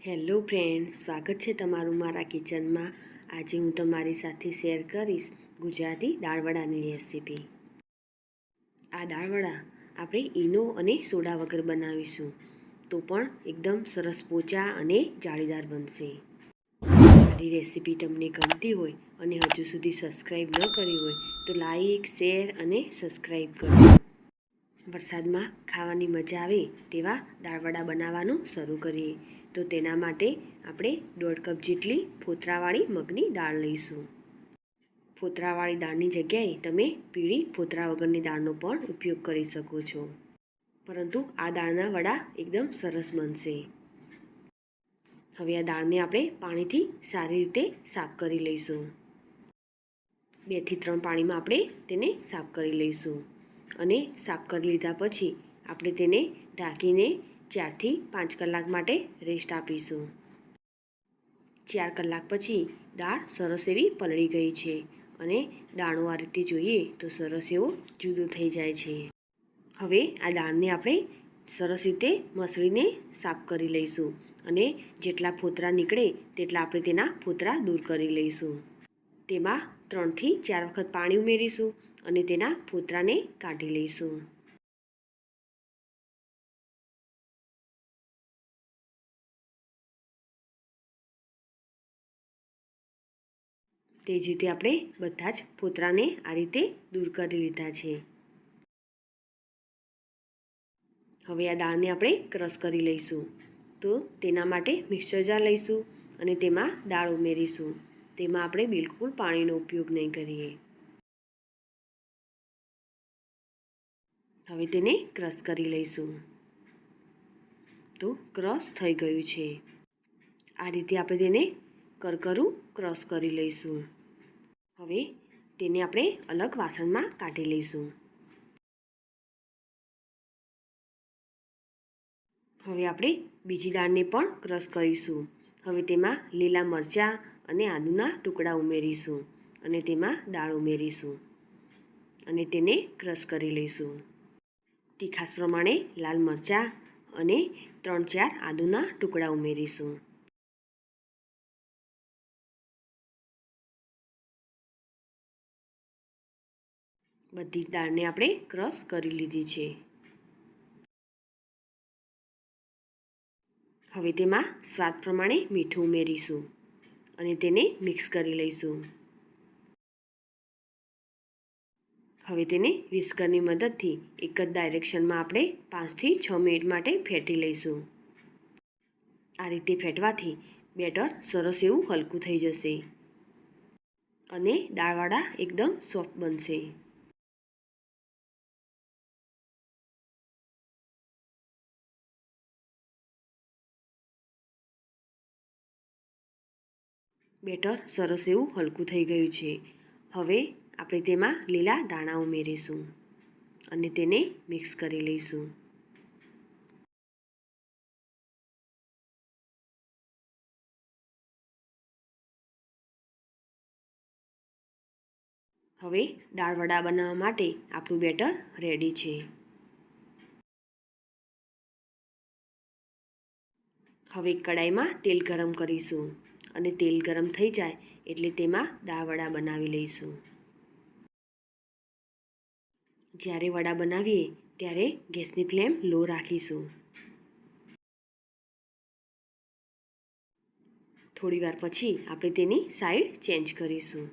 Hello friends, સ્વાગત છે તમારું મારા કિચનમાં. આજે હું તમારી સાથે શેર કરીશ ગુજરાતી દાળવડાની રેસીપી. આ દાળવડા આપણે ઈનો અને સોડા વગર બનાવીશું તો પણ એકદમ સરસ પોચા અને જાળીદાર બનશે. મારી રેસીપી તમને ગમતી હોય અને હજુ સુધી સબસ્ક્રાઈબ ન કરી હોય તો લાઈક, શેર અને સબસ્ક્રાઈબ કરજો. વરસાદમાં ખાવાની મજા આવે તેવા દાળવડા બનાવવાનું શરૂ કરીએ. તો તેના માટે આપણે 1.5 કપ જેટલી ફોતરાવાળી મગની દાળ લઈશું. ફોતરાવાળી દાળની જગ્યાએ તમે પીળી ફોતરા વગરની દાળનો પણ ઉપયોગ કરી શકો છો, પરંતુ આ દાળના વડા એકદમ સરસ બનશે. હવે આ દાળને આપણે પાણીથી સારી રીતે સાફ કરી લઈશું. 2 થી 3 પાણીમાં આપણે તેને સાફ કરી લઈશું અને સાફ કરી લીધા પછી આપણે તેને ઢાંકીને 4 થી 5 કલાક માટે રેસ્ટ આપીશું. 4 કલાક પછી દાળ સરસ એવી પલળી ગઈ છે અને દાણો આ રીતે જોઈએ તો સરસ એવો જુદો થઈ જાય છે. હવે આ દાળને આપણે સરસ રીતે મસળીને સાફ કરી લઈશું અને જેટલા ફોતરા નીકળે તેટલા આપણે તેના ફોતરા દૂર કરી લઈશું. તેમાં 3 થી 4 વખત પાણી ઉમેરીશું અને તેના ફોતરાને કાઢી લઈશું. તે જ રીતે આપણે બધા જ ફોતરાને આ રીતે દૂર કરી લીધા છે. હવે આ દાળને આપણે ક્રશ કરી લઈશું. તો તેના માટે મિક્સર જાર લઈશું અને તેમાં દાળ ઉમેરીશું. તેમાં આપણે બિલકુલ પાણીનો ઉપયોગ નહીં કરીએ. હવે તેને ક્રશ કરી લઈશું. તો ક્રશ થઈ ગયું છે. આ રીતે આપણે તેને કરકરું ક્રશ કરી લઈશું. હવે તેને આપણે અલગ વાસણમાં કાઢી લઈશું. હવે આપણે બીજી દાળને પણ ક્રશ કરીશું. હવે તેમાં લીલા મરચાં અને આદુના ટુકડા ઉમેરીશું અને તેમાં દાળ ઉમેરીશું અને તેને ક્રશ કરી લઈશું. તીખાસ પ્રમાણે લાલ મરચાં અને 3-4 આદુના ટુકડા ઉમેરીશું. બધી દાળને આપણે ક્રશ કરી લીધી છે. હવે તેમાં સ્વાદ પ્રમાણે મીઠું ઉમેરીશું અને તેને મિક્સ કરી લઈશું. હવે તેને વિસ્કરની મદદથી એક જ ડાયરેક્શનમાં આપણે 5 થી 6 મિનિટ માટે ફેટી લઈશું. આ રીતે ફેટવાથી બેટર સરસ એવું હલકું થઈ જશે અને દાળવડા એકદમ સોફ્ટ બનશે. બેટર સરસ એવું હલકું થઈ ગયું છે. હવે આપણે તેમાં લીલા ધાણા ઉમેરીશું અને તેને મિક્સ કરી લઈશું. હવે દાળવડા બનાવવા માટે આપણું બેટર રેડી છે. હવે કડાઈમાં તેલ ગરમ કરીશું અને તેલ ગરમ થઈ જાય એટલે તેમાં દાળવડા બનાવી લઈશું. જ્યારે વડા બનાવીએ ત્યારે ગેસની ફ્લેમ લો રાખીશું. થોડીવાર પછી આપણે તેની સાઈડ ચેન્જ કરીશું.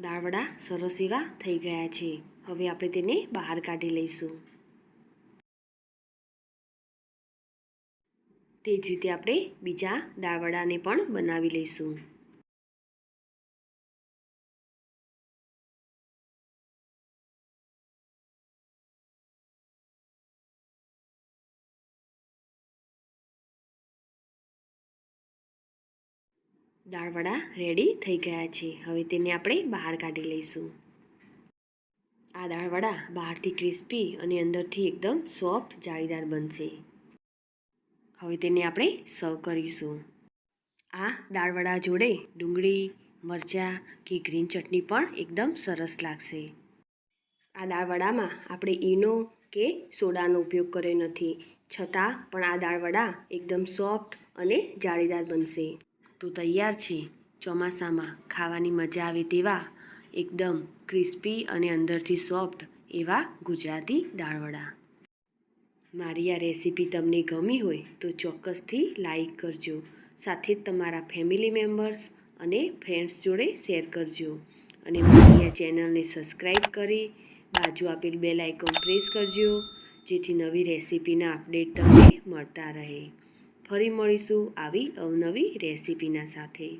દાળવડા સરસ એવા થઈ ગયા છે. હવે આપણે તેને બહાર કાઢી લઈશું. તે જ રીતે આપણે બીજા દાળવડાને પણ બનાવી લઈશું. દાળવડા રેડી થઈ ગયા છે. હવે તેને આપણે બહાર કાઢી લઈશું. આ દાળવડા બહારથી ક્રિસ્પી અને અંદરથી એકદમ સોફ્ટ જાળીદાર બનશે. હવે તેને આપણે સર્વ કરીશું. આ દાળવડા જોડે ડુંગળી, મરચાં કે ગ્રીન ચટણી પણ એકદમ સરસ લાગશે. આ દાળવડામાં આપણે ઈનો કે સોડાનો ઉપયોગ કર્યો નથી, છતાં પણ આ દાળવડા એકદમ સોફ્ટ અને જાળીદાર બનશે. તો તૈયાર છે ચોમાસામાં ખાવાની મજા આવે તેવા એકદમ ક્રિસ્પી અને અંદરથી સોફ્ટ એવા ગુજરાતી દાળવડા. મારી આ રેસીપી તમને ગમી હોય તો ચોક્કસથી લાઈક કરજો. સાથે જ તમારા ફેમિલી મેમ્બર્સ અને ફ્રેન્ડ્સ જોડે શેર કરજો. અને મારી આ ચેનલને સબસ્ક્રાઈબ કરી બાજુ આપેલ બેલ આઇકોન પ્રેસ કરજો, જેથી નવી રેસીપીના અપડેટ તમને મળતા રહે. ફરી મળીશું આવી અવનવી રેસીપીના સાથે.